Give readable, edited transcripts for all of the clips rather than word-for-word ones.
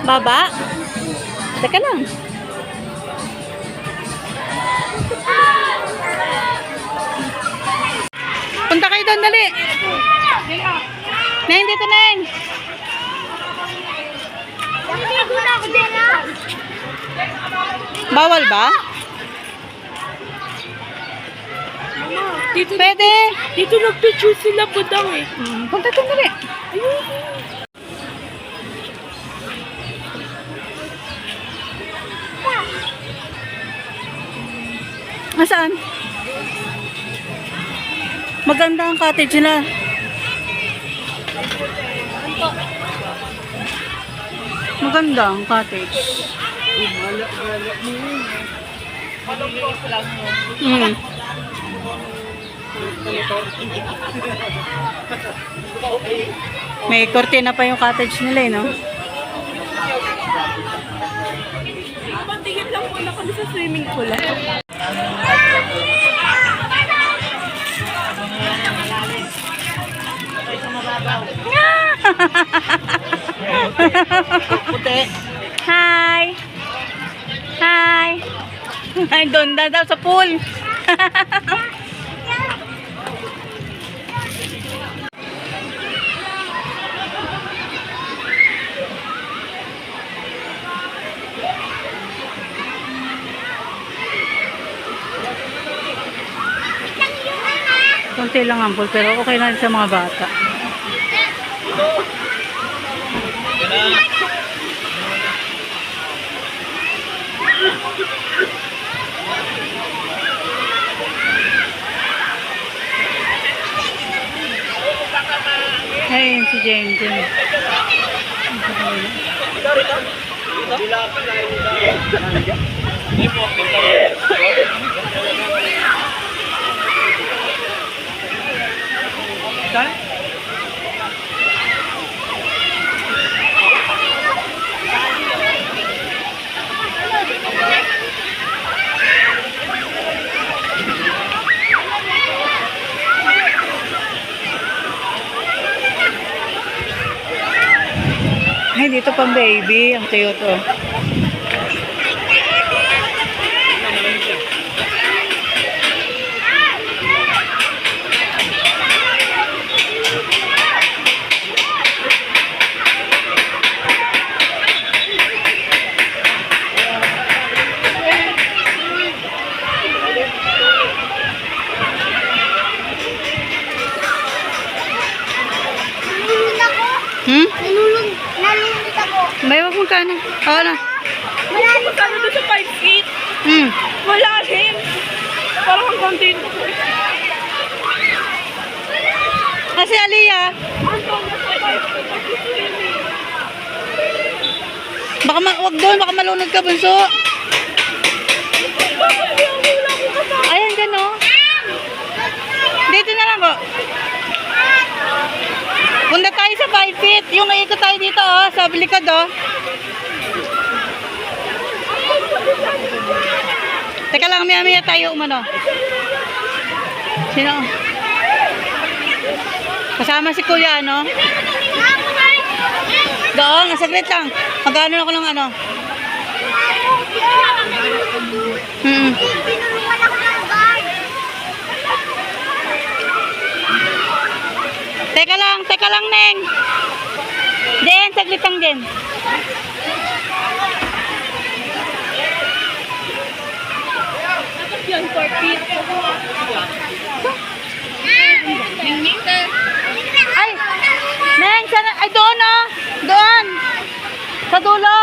Baba? Teka lang. Punta kayo doon, dali. Neng, dito, Neng. Bawal ba? Dito, Pwede. dito nag-picture sila po daw eh. Punta doon, dali. Nasaan? Maganda ang cottage nila. Maganda ang cottage. Mm. May kortina pa yung cottage nila eh, no? Patingin lang po na kami sa swimming pool. Hi! Hi! Ay, doon daw sa pool. Konti lang ang pool, pero okay na rin sa mga bata. Ayun si Jen Jen. Ay, dito pang baby. Ang cute to. Nalulungkot ako. May wag mong kanan. Oo na. Malalim kami doon sa 5 feet. Malalim. Parang hanggang dito. Kasi Aliyah. Hanggang nasa 5 feet. Baka wag doon. Baka malunod ka, bunso. Ayan dyan, oh. Dito na lang, oh. Punta tayo sa 5 feet. Yung naikot tayo dito, oh. Sa likod, oh. Teka lang, maya tayo umano. Sino? Kasama si Kuya, ano? Doon, saglit lang. Magano ako ng ano? Pinulungan ako ng guard. Teka lang, Neng. Den, saglit lang din. Yan, 4 feet. Ay, Neng, sana, ay doon, oh. Doon. Sa dulo.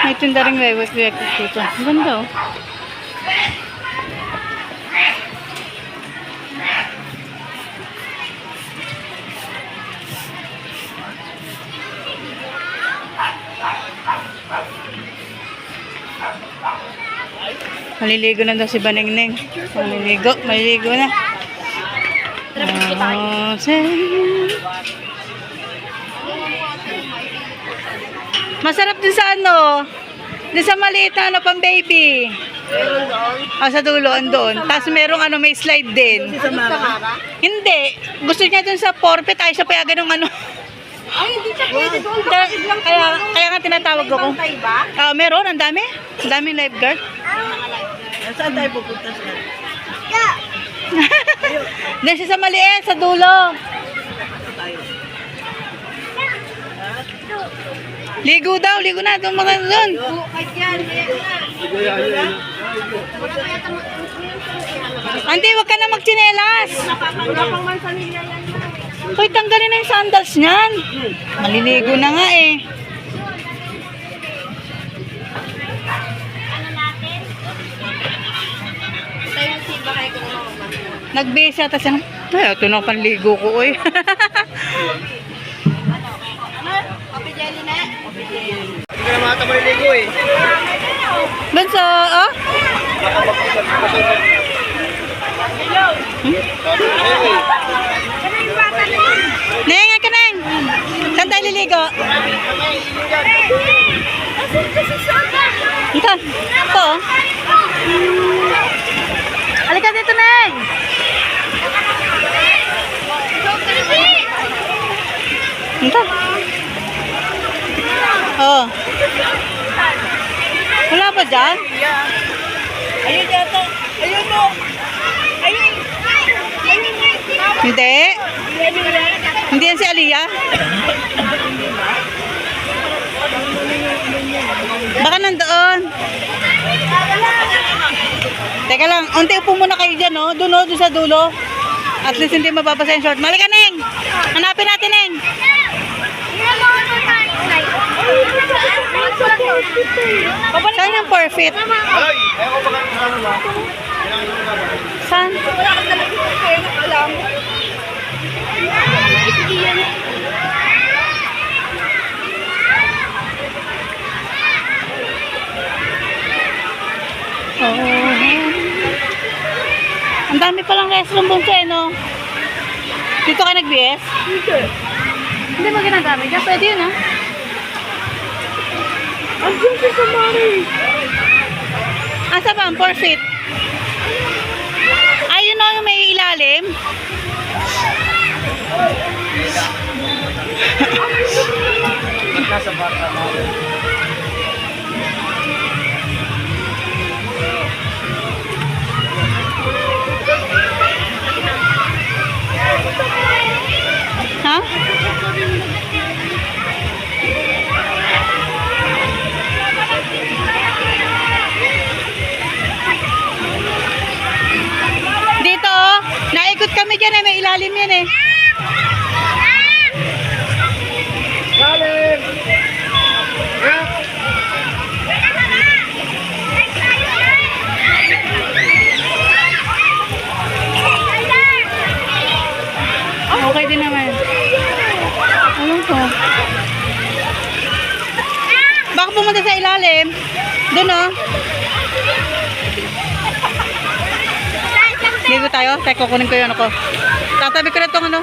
May tinda rin wewek dito. Ang ganda, oh. Maliligo na daw si Banengneng. Maliligo na. Masarap din sa ano. Din sa maliit na ano pang baby. Meron doon. Ah, sa dulo, andun. Tapos merong ano, may slide din. Sa Mara? Hindi. Gusto niya dun sa forfeit. Ay, siya payagan ng ano. Ay, hindi siya pwede doon. Kaya nga tinatawag ako. Bantay ba? Ah, meron. Ang dami. Ang daming lifeguard. Saan tayo pupunta sa? Then siya sa maliit, sa dulo. Ligo daw. Ligo na. Itong mga doon. Kahit yan. Auntie, wag ka na magtsinelas. Nakapang mansanilya yan na. Hoy, tanggalin na yung sandals niyan. Maliligo na nga eh. Tayo si Bakay ko naman. Nagbihis yata siya. Ay, ito na panligo ko eh. Kape jelly na. Hindi ka na makata maliligo eh. Banso, oh? Neng, ka neng. Saan tayo liligo? Ito. Ito, oh. Halika dito, Neng. Ito. Oh. Wala pa dyan? Ayun yata. Ayun mo. Ayun. Hindi. Hindi yan si Aliyah. Baka nandoon. Teka lang, unti upo muna kayo dyan, no? Doon, no? Doon sa dulo. At least hindi mababasa yung short. Malika, Neng! Hanapin natin, Neng! Saan yung forfeit? Ay, ayaw ko baka ano ba? Saan? Wala kang talagang kayo nakalam. Sige yan. Oh. Ang dami palang restroom doon sa no? Dito ka nag-BS? Hindi mo ginagamit yan? Pwede yun, ha? Andiyan siya sa Mari. Asa ba ang forfeit? Ayun na yung may ilalim. Ba't nasa bata na? Ha? Dito, oh. Naikot kami dyan eh. May ilalim yan eh. Salim! Okay din naman. Anong ko? Baka pumunta sa ilalim. Doon, oh. Ligo tayo. Teka, kukunin ko yung ano ko. Tatabi ko na itong ano.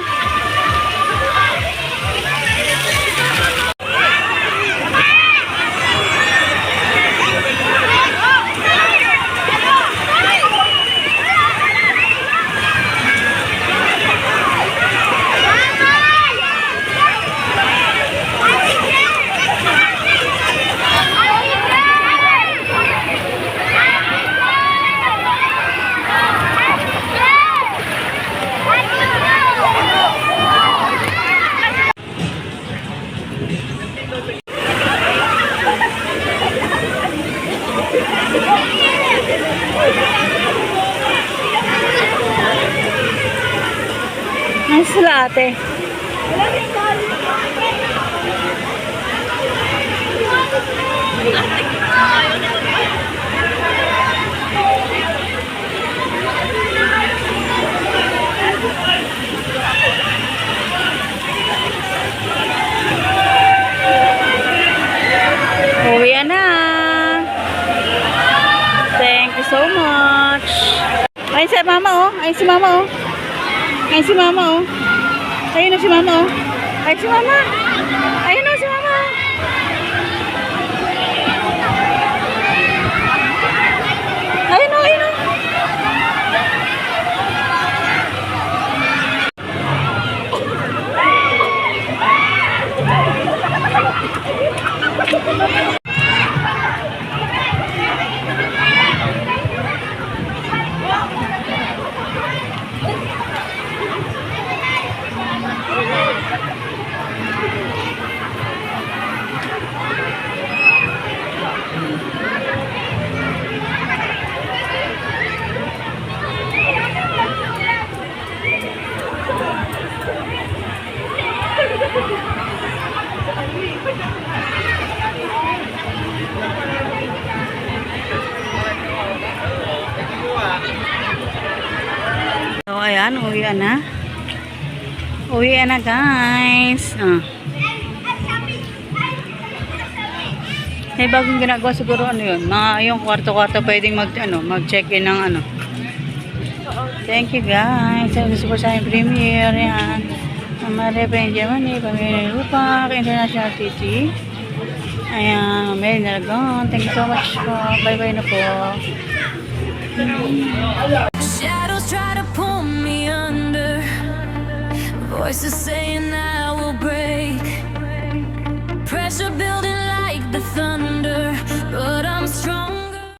Ang sila ate. Uwi na. Thank you so much. Ayun si mama, oh. Ayun si mama, oh. Ayun si mama, oh. Ayun na si mama, oh. Ay, si Mama. Ayun o, si Mama. Ayun o, ayun o. So, ayan, uwian na. Uwian na, guys. May bagong ginagawa siguro ano yun. Mga yung kwarto-kwarto pwedeng mag-check-in ng ano. Thank you, guys. Sa gusto po sa aking premiere. Yan. Mamare pa yung Germany, Pamilya Lupa, International City. Ayan, may nalagon. Thank you so much po. Bye-bye na po. Shadows try to pull me under. Voices saying I will break. Pressure building.